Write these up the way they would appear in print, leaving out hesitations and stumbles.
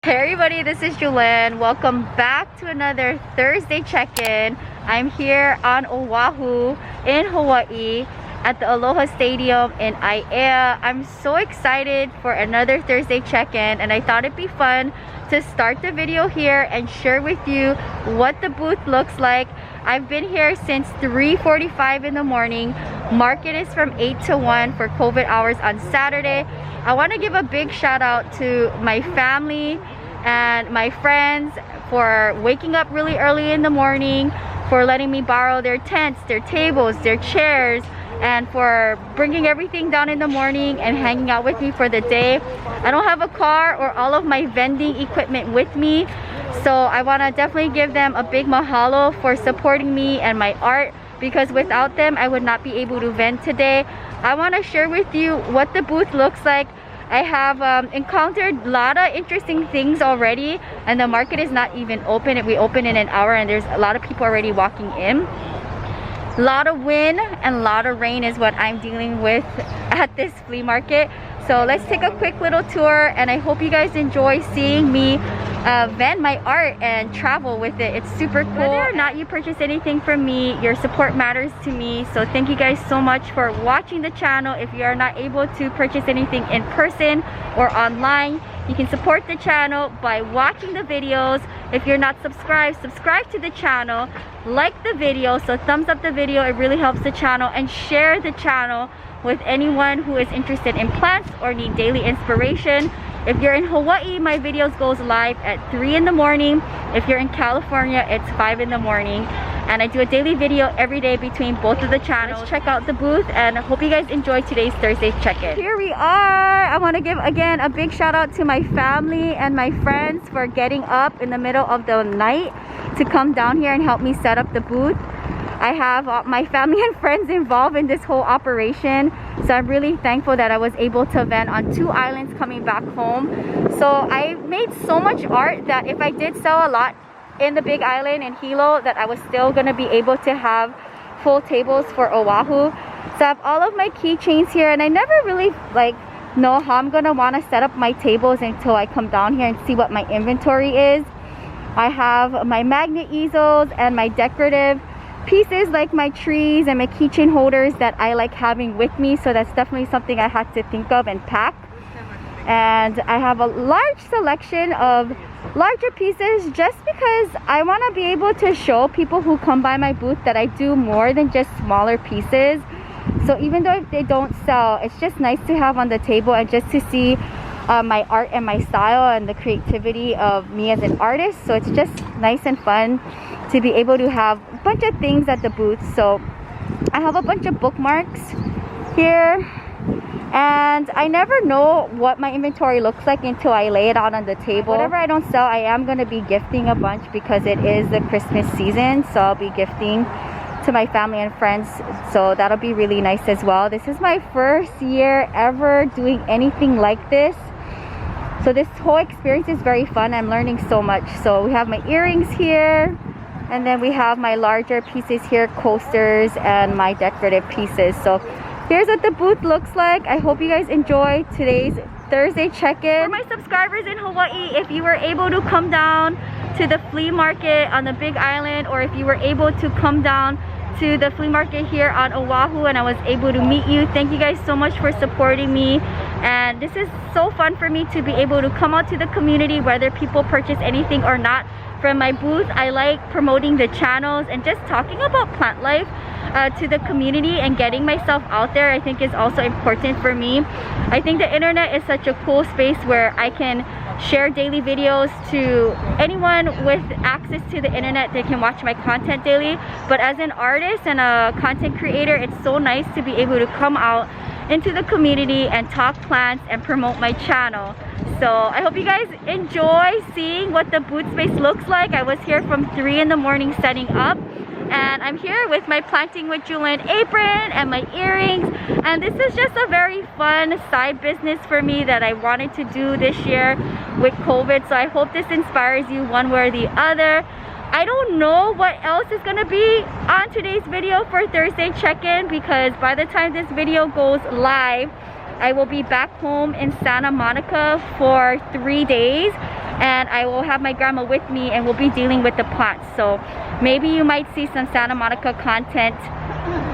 Hey everybody, this is Jewelyn. Welcome back to another Thursday check-in. I'm here on Oahu in Hawaii at the Aloha Stadium in Aiea. I'm so excited for another Thursday check-in, and I thought it'd be fun to start the video here and share with you what the booth looks like. I've been here since 3:45 in the morning. Market is from 8 to 1 for COVID hours on Saturday. I want to give a big shout out to my family and my friends for waking up really early in the morning, for letting me borrow their tents, their tables, their chairs, and for bringing everything down in the morning and hanging out with me for the day. I don't have a car or all of my vending equipment with me, so I want to definitely give them a big mahalo for supporting me and my art, because without them I would not be able to vend today. I want to share with you what the booth looks like. I have encountered a lot of interesting things already, and the market is not even open. We open in an hour and there's a lot of people already walking in. A lot of wind and a lot of rain is what I'm dealing with at this flea market. So let's take a quick little tour, and I hope you guys enjoy seeing me vend my art and travel with it. It's super cool. Whether or not you purchase anything from me, your support matters to me. So thank you guys so much for watching the channel. If you are not able to purchase anything in person or online, you can support the channel by watching the videos. If you're not subscribed, subscribe to the channel, like the video, so thumbs up the video, it really helps the channel, and share the channel with anyone who is interested in plants or need daily inspiration. If you're in Hawaii, my videos goes live at 3 in the morning. If you're in California, it's 5 in the morning. And I do a daily video every day between both of the channels. Check out the booth, and I hope you guys enjoy today's Thursday check-in. Here we are. I want to give again a big shout out to my family and my friends for getting up in the middle of the night to come down here and help me set up the booth. I have my family and friends involved in this whole operation, so I'm really thankful that I was able to vend on 2 islands coming back home. So I made so much art that if I did sell a lot in the big island in Hilo, that I was still going to be able to have full tables for Oahu. So I have all of my keychains here, and I never really know how I'm going to want to set up my tables until I come down here and see what my inventory is. I have my magnet easels and my decorative pieces like my trees and my keychain holders that I like having with me, so that's definitely something I had to think of and pack. And I have a large selection of larger pieces just because I want to be able to show people who come by my booth that I do more than just smaller pieces. So even though if they don't sell, it's just nice to have on the table and just to see my art and my style and the creativity of me as an artist. So it's just nice and fun to be able to have a bunch of things at the booth. So I have a bunch of bookmarks here, and I never know what my inventory looks like until I lay it out on the table. Whatever I don't sell, I am going to be gifting a bunch because it is the Christmas season, so I'll be gifting to my family and friends, so that'll be really nice as well. This is my first year ever doing anything like this, so this whole experience is very fun. I'm learning so much. So we have my earrings here, and then we have my larger pieces here, coasters, and my decorative pieces. So here's what the booth looks like. I hope you guys enjoy today's Thursday check-in. For my subscribers in Hawaii, if you were able to come down to the flea market on the big island, or if you were able to come down to the flea market here on Oahu and I was able to meet you, thank you guys so much for supporting me. And this is so fun for me to be able to come out to the community, whether people purchase anything or not from my booth. I like promoting the channels and just talking about plant life to the community, and getting myself out there I think is also important for me. I think the internet is such a cool space where I can share daily videos to anyone with access to the internet. They can watch my content daily, but as an artist and a content creator, it's so nice to be able to come out into the community and talk plants and promote my channel. So I hope you guys enjoy seeing what the booth space looks like. I was here from 3 in the morning setting up, and I'm here with my Planting with Jewelyn apron and my earrings, and this is just a very fun side business for me that I wanted to do this year with COVID. So I hope this inspires you one way or the other. I don't know what else is gonna be on today's video for Thursday check-in, because by the time this video goes live, I will be back home in Santa Monica for 3 days. and I will have my grandma with me, and we'll be dealing with the plants. So maybe you might see some Santa Monica content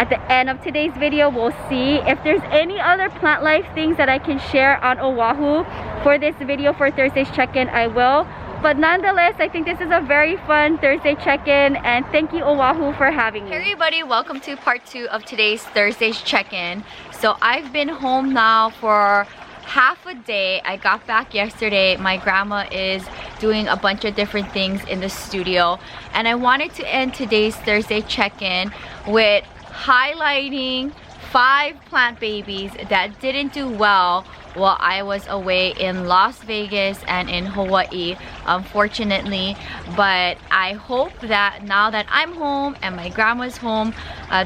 at the end of today's video. We'll see. If there's any other plant life things that I can share on Oahu for this video for Thursday's check-in, I will. But nonetheless, I think this is a very fun Thursday check-in, and thank you Oahu for having me. Hey everybody, welcome to part 2 of today's Thursday's check-in. So I've been home now for half a day. I got back yesterday. My grandma is doing a bunch of different things in the studio, and I wanted to end today's Thursday check-in with highlighting 5 plant babies that didn't do well while I was away in Las Vegas and in Hawaii, unfortunately. But I hope that now that I'm home and my grandma's home,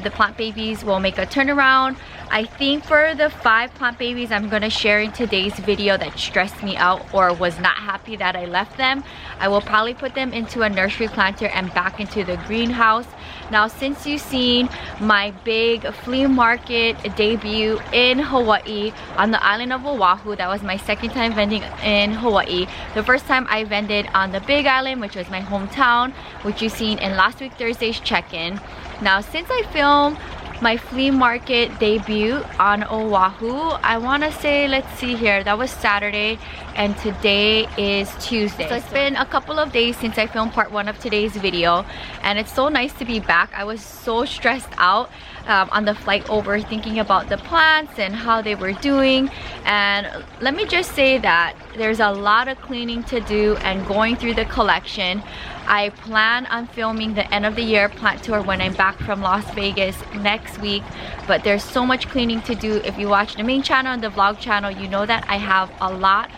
the plant babies will make a turnaround. I think for the 5 plant babies I'm gonna share in today's video that stressed me out or was not happy that I left them, I will probably put them into a nursery planter and back into the greenhouse. Now, since you've seen my big flea market debut in Hawaii on the island of Oahu, that was my second time vending in Hawaii. The first time I vended on the Big Island, which was my hometown, which you've seen in last week Thursday's check-in. Now, since I filmed my flea market debut on Oahu, I want to say, let's see here, that was Saturday and today is Tuesday. So it's been a couple of days since I filmed part 1 of today's video, and it's so nice to be back. I was so stressed out on the flight over, thinking about the plants and how they were doing. And let me just say that there's a lot of cleaning to do and going through the collection. I plan on filming the end of the year plant tour when I'm back from Las Vegas next week, but there's so much cleaning to do. If you watch the main channel and the vlog channel, you know that I have a lot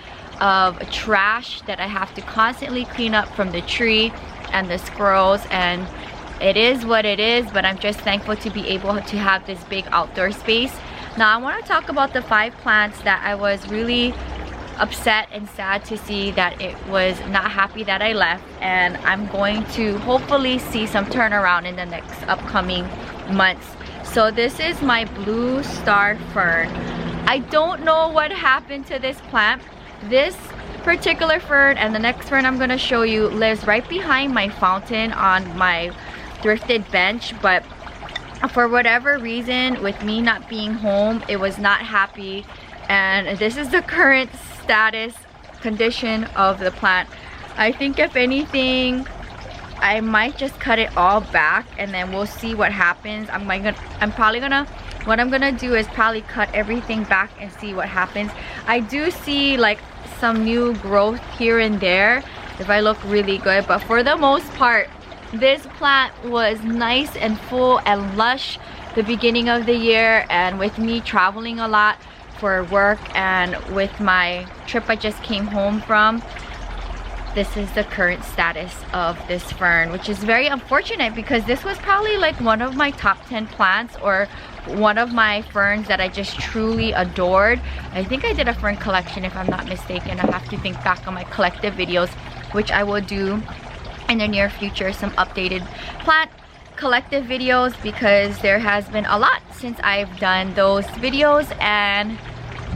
of trash that I have to constantly clean up from the tree and the squirrels, and it is what it is. But I'm just thankful to be able to have this big outdoor space. Now I want to talk about the 5 plants that I was really upset and sad to see that it was not happy that I left, and I'm going to hopefully see some turnaround in the next upcoming months. So this is my blue star fern. I don't know what happened to this plant. This particular fern and the next fern I'm going to show you lives right behind my fountain on my thrifted bench, but for whatever reason, with me not being home, it was not happy, and this is the current status condition of the plant. I think if anything, I might just cut it all back and then we'll see what happens. What I'm gonna do is probably cut everything back and see what happens. I do see like some new growth here and there if I look really good, but for the most part, this plant was nice and full and lush the beginning of the year, and with me traveling a lot for work and with my trip I just came home from, this is the current status of this fern, which is very unfortunate because this was probably like one of my top 10 plants or one of my ferns that I just truly adored. I think I did a fern collection if I'm not mistaken. I have to think back on my collective videos, which I will do in the near future, some updated plant collective videos, because there has been a lot since I've done those videos, and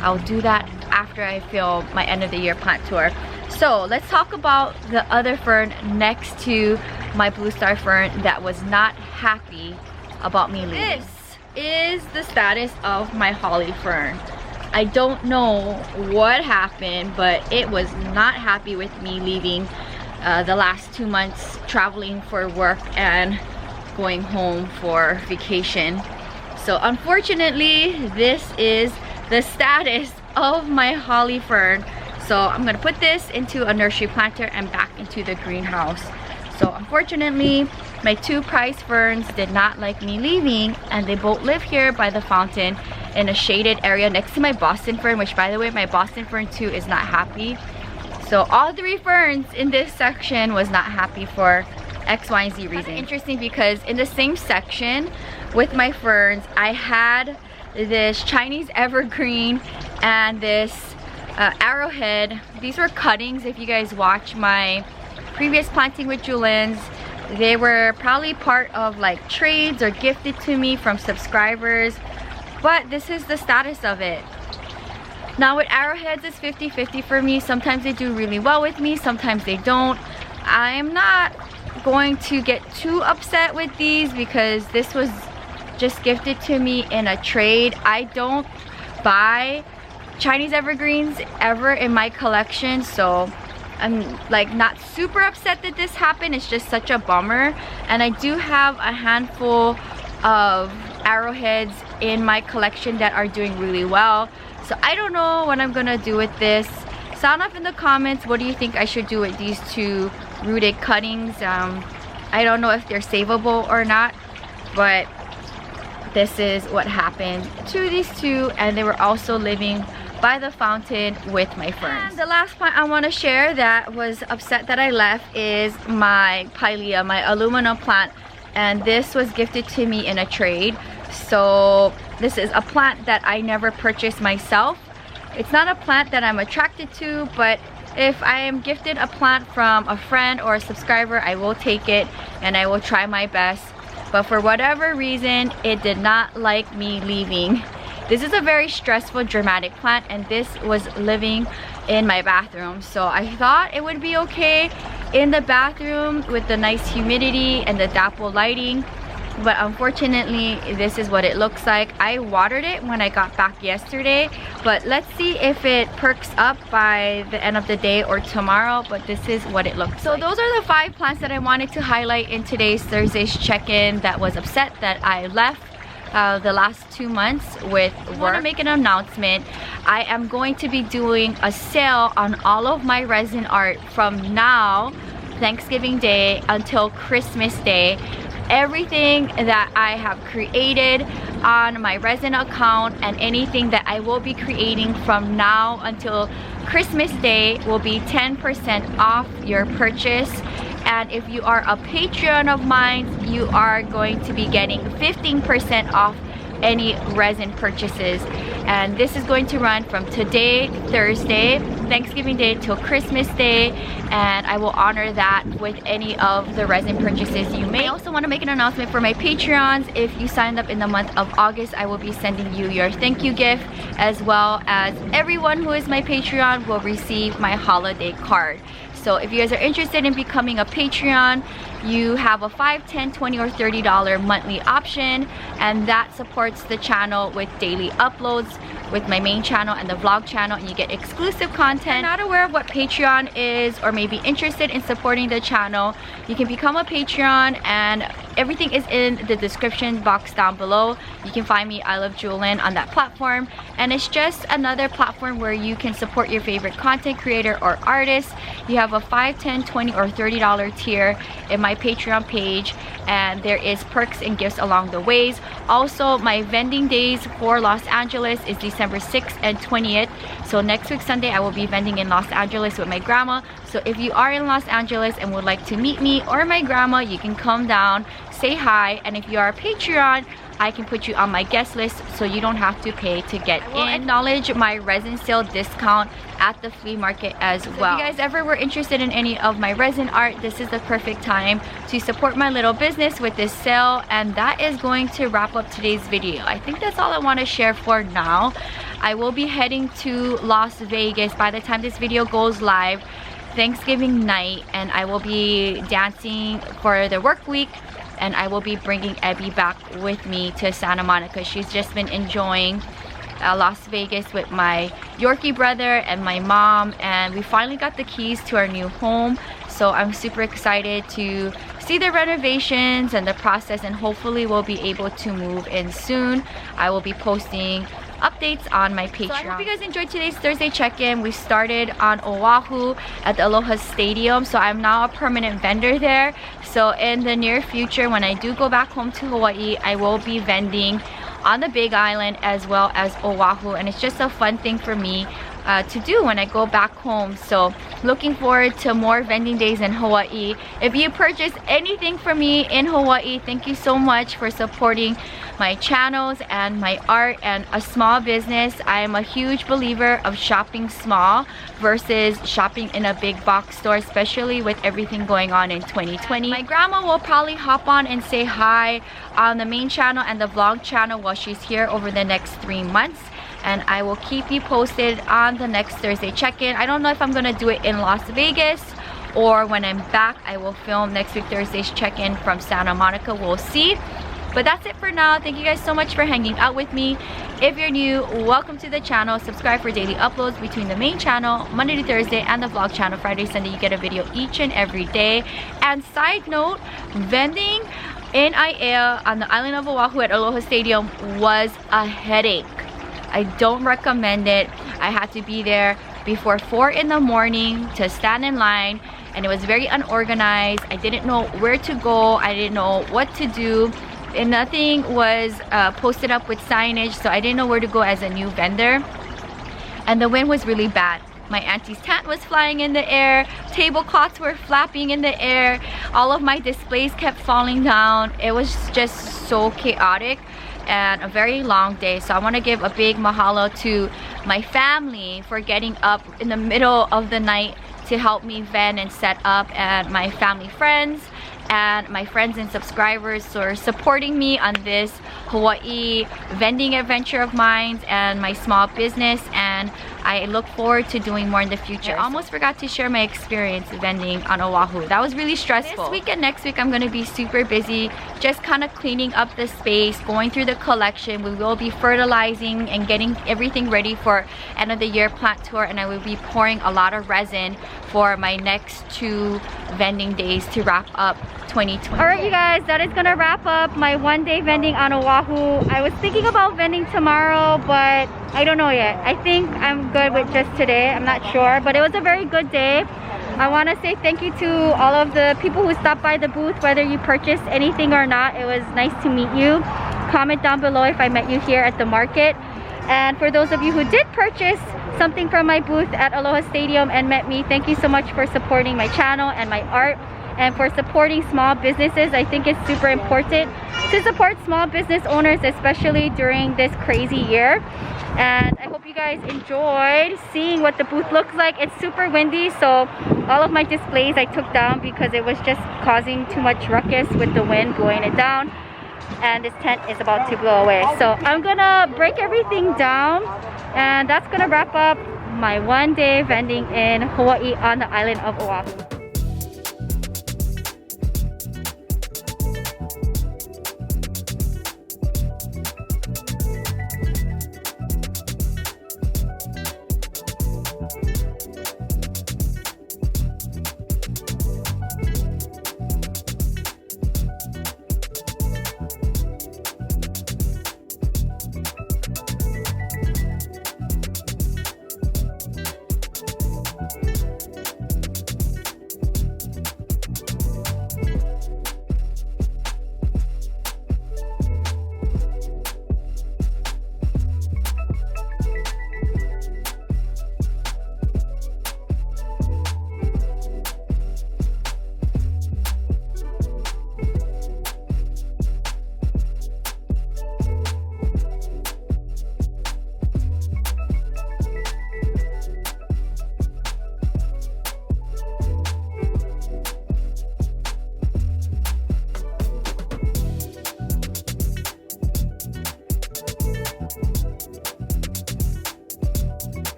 I'll do that after I film my end of the year plant tour. So let's talk about the other fern next to my blue star fern that was not happy about me leaving. This is the status of my holly fern. I don't know what happened, but it was not happy with me leaving the last 2 months traveling for work and going home for vacation. So unfortunately, this is the status of my holly fern. So I'm gonna put this into a nursery planter and back into the greenhouse. So unfortunately, my 2 prize ferns did not like me leaving, and they both live here by the fountain in a shaded area next to my Boston fern, which by the way, my Boston fern too is not happy. So all 3 ferns in this section was not happy for X, Y, and Z reason. Interesting because in the same section with my ferns, I had this Chinese evergreen and this arrowhead. These were cuttings. If you guys watch my previous planting with Jewelyn's, they were probably part of like trades or gifted to me from subscribers, but this is the status of it. Now with arrowheads, it's 50-50 for me. Sometimes they do really well with me, sometimes they don't. I'm not going to get too upset with these because this was just gifted to me in a trade. I don't buy Chinese evergreens ever in my collection, so I'm like not super upset that this happened. It's just such a bummer. And I do have a handful of arrowheads in my collection that are doing really well, so I don't know what I'm gonna do with this. Sound off in the comments, what do you think I should do with these two rooted cuttings? I don't know if they're savable or not, but this is what happened to these two, and they were also living by the fountain with my ferns. And the last plant I want to share that was upset that I left is my pilea, my aluminum plant, and this was gifted to me in a trade. So this is a plant that I never purchased myself. It's not a plant that I'm attracted to, but if I am gifted a plant from a friend or a subscriber, I will take it and I will try my best. But for whatever reason, it did not like me leaving. This is a very stressful, dramatic plant, and this was living in my bathroom. So I thought it would be okay in the bathroom with the nice humidity and the dapple lighting. But unfortunately, this is what it looks like. I watered it when I got back yesterday, but let's see if it perks up by the end of the day or tomorrow. But this is what it looks like. So those are the 5 plants that I wanted to highlight in today's Thursday's check-in that was upset that I left the last 2 months with work. I want to make an announcement. I am going to be doing a sale on all of my resin art from now, Thanksgiving Day, until Christmas Day. Everything that I have created on my resin account and anything that I will be creating from now until Christmas Day will be 10% off your purchase. And if you are a Patreon of mine, you are going to be getting 15% off any resin purchases. And this is going to run from today, Thursday, Thanksgiving Day, till Christmas Day, and I will honor that with any of the resin purchases you make. I also want to make an announcement for my Patreons. If you signed up in the month of August, I will be sending you your thank you gift, as well as everyone who is my Patreon will receive my holiday card. So if you guys are interested in becoming a Patreon, you have a $5, $10, $20, or $30 monthly option, and that supports the channel with daily uploads with my main channel and the vlog channel, and you get exclusive content. If you're not aware of what Patreon is or maybe interested in supporting the channel, you can become a Patreon, and everything is in the description box down below. You can find me, I Love Jewelyn, on that platform, and it's just another platform where you can support your favorite content creator or artist. You have a $5, $10, $20, or $30 tier in my Patreon page, and there is perks and gifts along the ways. Also, my vending days for Los Angeles is December 6th and 20th. So next week Sunday I will be vending in Los Angeles with my grandma. So if you are in Los Angeles and would like to meet me or my grandma, you can come down, say hi, and if you are a Patreon, I can put you on my guest list so you don't have to pay to get in. I will acknowledge my resin sale discount at the flea market as well. If you guys ever were interested in any of my resin art, this is the perfect time to support my little business with this sale. And that is going to wrap up today's video. I think that's all I want to share for now. I will be heading to Las Vegas by the time this video goes live, Thanksgiving night, and I will be dancing for the work week, and I will be bringing Abby back with me to Santa Monica. She's just been enjoying Las Vegas with my Yorkie brother and my mom, and we finally got the keys to our new home. So I'm super excited to see the renovations and the process, and hopefully we'll be able to move in soon. I will be posting updates on my Patreon. So I hope you guys enjoyed today's Thursday check-in. We started on Oahu at the Aloha Stadium, so I'm now a permanent vendor there. So in the near future, when I do go back home to Hawaii, I will be vending on the Big Island as well as Oahu, and it's just a fun thing for me to do when I go back home. So looking forward to more vending days in Hawaii. If you purchase anything from me in Hawaii, thank you so much for supporting my channels and my art and a small business. I am a huge believer of shopping small versus shopping in a big box store, especially with everything going on in 2020. My grandma will probably hop on and say hi on the main channel and the vlog channel while she's here over the next 3 months. and I will keep you posted on the next Thursday check-in. I don't know if I'm gonna do it in Las Vegas or when I'm back I will film next week Thursday's check-in from Santa Monica. We'll see. But that's it for now. Thank you guys so much for hanging out with me. If you're new, welcome to the channel. Subscribe for daily uploads between the main channel Monday to Thursday and the vlog channel Friday, Sunday. You get a video each and every day. And side note, vending in IAEA on the island of Oahu at Aloha Stadium was a headache. I don't recommend it. I had to be there before 4 in the morning to stand in line, and it was very unorganized. I didn't know where to go. I didn't know what to do. And nothing was posted up with signage, so I didn't know where to go as a new vendor. And the wind was really bad. My auntie's tent was flying in the air, tablecloths were flapping in the air, all of my displays kept falling down. It was just so chaotic and a very long day. So I want to give a big mahalo to my family for getting up in the middle of the night to help me vend and set up, and my family friends and my friends and subscribers for supporting me on this Hawaii vending adventure of mine and my small business, and I look forward to doing more in the future. I almost forgot to share my experience vending on Oahu. That was really stressful. This week and next week I'm going to be super busy just kind of cleaning up the space, going through the collection. We will be fertilizing and getting everything ready for end of the year plant tour, and I will be pouring a lot of resin for my next 2 vending days to wrap up 2020. Alright you guys, that is gonna wrap up my one-day vending on Oahu. I was thinking about vending tomorrow, but I don't know yet. I think I'm good with just today. I'm not sure, but it was a very good day. I want to say thank you to all of the people who stopped by the booth, whether you purchased anything or not. It was nice to meet you. Comment down below if I met you here at the market. And for those of you who did purchase something from my booth at Aloha Stadium and met me, thank you so much for supporting my channel and my art, and for supporting small businesses. I think it's super important to support small business owners, especially during this crazy year. And I hope you guys enjoyed seeing what the booth looks like. It's super windy, so all of my displays I took down because it was just causing too much ruckus with the wind blowing it down. And this tent is about to blow away. So I'm gonna break everything down, and that's gonna wrap up my one-day vending in Hawaii on the island of Oahu.